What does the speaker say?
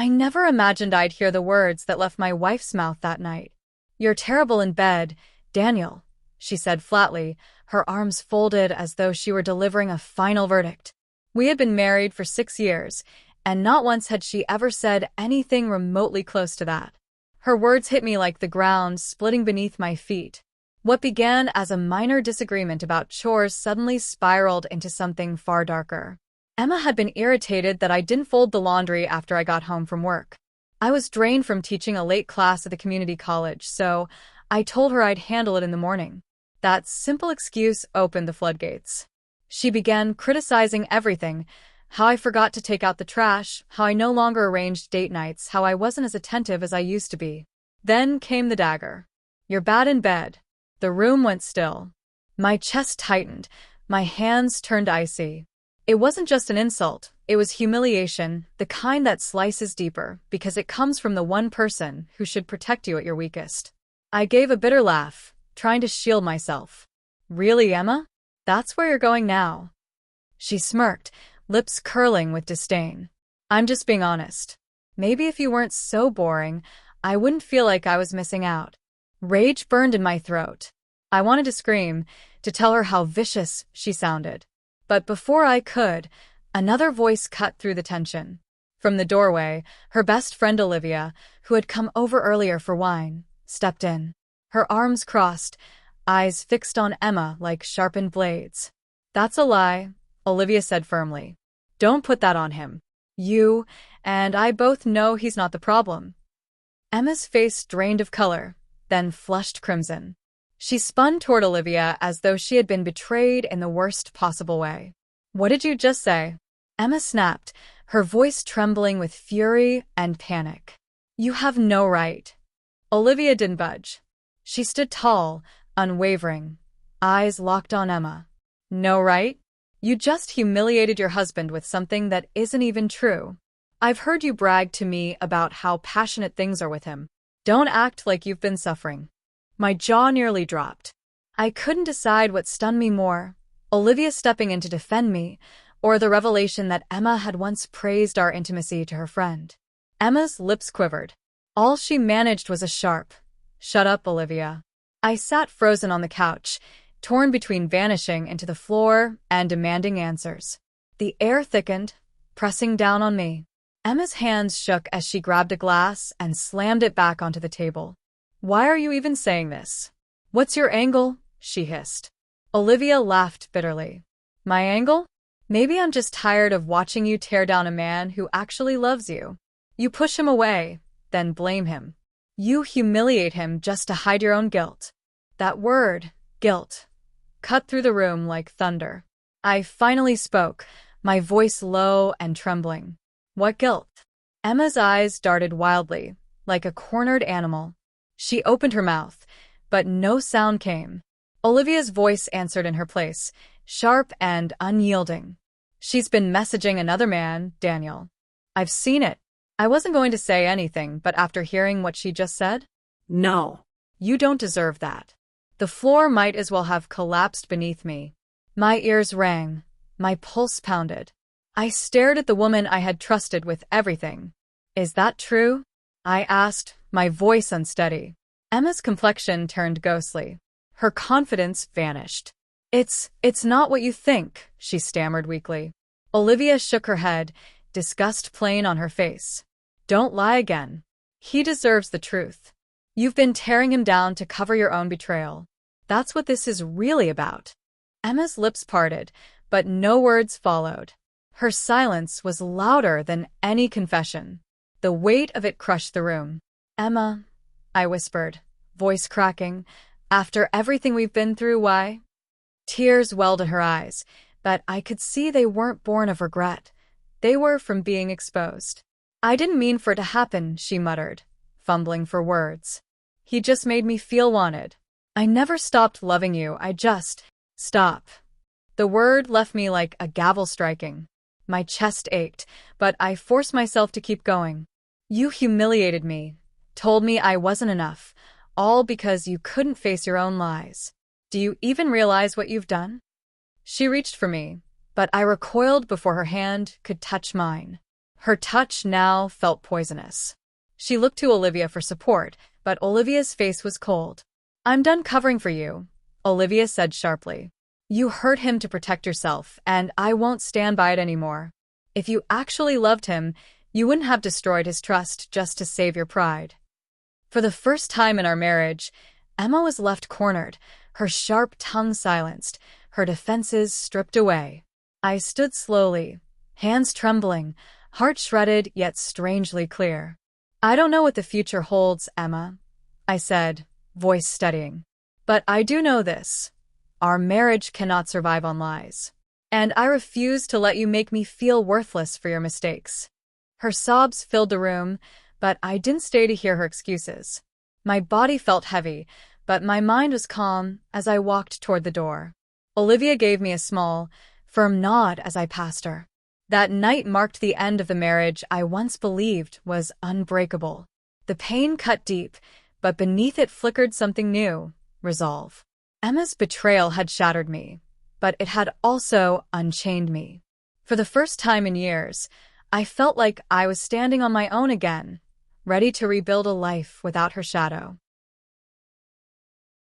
I never imagined I'd hear the words that left my wife's mouth that night. "You're terrible in bed, Daniel," she said flatly, her arms folded as though she were delivering a final verdict. We had been married for 6 years, and not once had she ever said anything remotely close to that. Her words hit me like the ground splitting beneath my feet. What began as a minor disagreement about chores suddenly spiraled into something far darker. Emma had been irritated that I didn't fold the laundry after I got home from work. I was drained from teaching a late class at the community college, so I told her I'd handle it in the morning. That simple excuse opened the floodgates. She began criticizing everything: how I forgot to take out the trash, how I no longer arranged date nights, how I wasn't as attentive as I used to be. Then came the dagger. "You're bad in bed." The room went still. My chest tightened, my hands turned icy. It wasn't just an insult, it was humiliation, the kind that slices deeper, because it comes from the one person who should protect you at your weakest. I gave a bitter laugh, trying to shield myself. "Really, Emma? That's where you're going now?" She smirked, lips curling with disdain. "I'm just being honest. Maybe if you weren't so boring, I wouldn't feel like I was missing out." Rage burned in my throat. I wanted to scream, to tell her how vicious she sounded. But before I could, another voice cut through the tension. From the doorway, her best friend Olivia, who had come over earlier for wine, stepped in. Her arms crossed, eyes fixed on Emma like sharpened blades. "That's a lie," Olivia said firmly. "Don't put that on him. You and I both know he's not the problem." Emma's face drained of color, then flushed crimson. She spun toward Olivia as though she had been betrayed in the worst possible way. "What did you just say?" Emma snapped, her voice trembling with fury and panic. "You have no right." Olivia didn't budge. She stood tall, unwavering, eyes locked on Emma. "No right? You just humiliated your husband with something that isn't even true. I've heard you brag to me about how passionate things are with him. Don't act like you've been suffering." My jaw nearly dropped. I couldn't decide what stunned me more: Olivia stepping in to defend me, or the revelation that Emma had once praised our intimacy to her friend. Emma's lips quivered. All she managed was a sharp, "Shut up, Olivia." I sat frozen on the couch, torn between vanishing into the floor and demanding answers. The air thickened, pressing down on me. Emma's hands shook as she grabbed a glass and slammed it back onto the table. "Why are you even saying this? What's your angle?" she hissed. Olivia laughed bitterly. "My angle? Maybe I'm just tired of watching you tear down a man who actually loves you. You push him away, then blame him. You humiliate him just to hide your own guilt." That word, guilt, cut through the room like thunder. I finally spoke, my voice low and trembling. "What guilt?" Emma's eyes darted wildly, like a cornered animal. She opened her mouth, but no sound came. Olivia's voice answered in her place, sharp and unyielding. "She's been messaging another man, Daniel. I've seen it." I wasn't going to say anything, but after hearing what she just said, "No. You don't deserve that." The floor might as well have collapsed beneath me. My ears rang, my pulse pounded. I stared at the woman I had trusted with everything. "Is that true?" I asked, my voice unsteady. Emma's complexion turned ghostly. Her confidence vanished. It's not what you think," she stammered weakly. Olivia shook her head, disgust plain on her face. "Don't lie again. He deserves the truth. You've been tearing him down to cover your own betrayal. That's what this is really about." Emma's lips parted, but no words followed. Her silence was louder than any confession. The weight of it crushed the room. "Emma," I whispered, voice cracking, "after everything we've been through, why?" Tears welled in her eyes, but I could see they weren't born of regret. They were from being exposed. "I didn't mean for it to happen," she muttered, fumbling for words. "He just made me feel wanted. I never stopped loving you, I just—" "Stop." The word left me like a gavel striking. My chest ached, but I forced myself to keep going. "You humiliated me, told me I wasn't enough, all because you couldn't face your own lies. Do you even realize what you've done?" She reached for me, but I recoiled before her hand could touch mine. Her touch now felt poisonous. She looked to Olivia for support, but Olivia's face was cold. "I'm done covering for you," Olivia said sharply. "You hurt him to protect yourself, and I won't stand by it anymore. If you actually loved him, you wouldn't have destroyed his trust just to save your pride." For the first time in our marriage, Emma was left cornered, her sharp tongue silenced, her defenses stripped away. I stood slowly, hands trembling, heart shredded yet strangely clear. "I don't know what the future holds, Emma," I said, voice steadying. "But I do know this. Our marriage cannot survive on lies. And I refuse to let you make me feel worthless for your mistakes." Her sobs filled the room, but I didn't stay to hear her excuses. My body felt heavy, but my mind was calm as I walked toward the door. Olivia gave me a small, firm nod as I passed her. That night marked the end of the marriage I once believed was unbreakable. The pain cut deep, but beneath it flickered something new: resolve. Emma's betrayal had shattered me, but it had also unchained me. For the first time in years, I felt like I was standing on my own again, ready to rebuild a life without her shadow.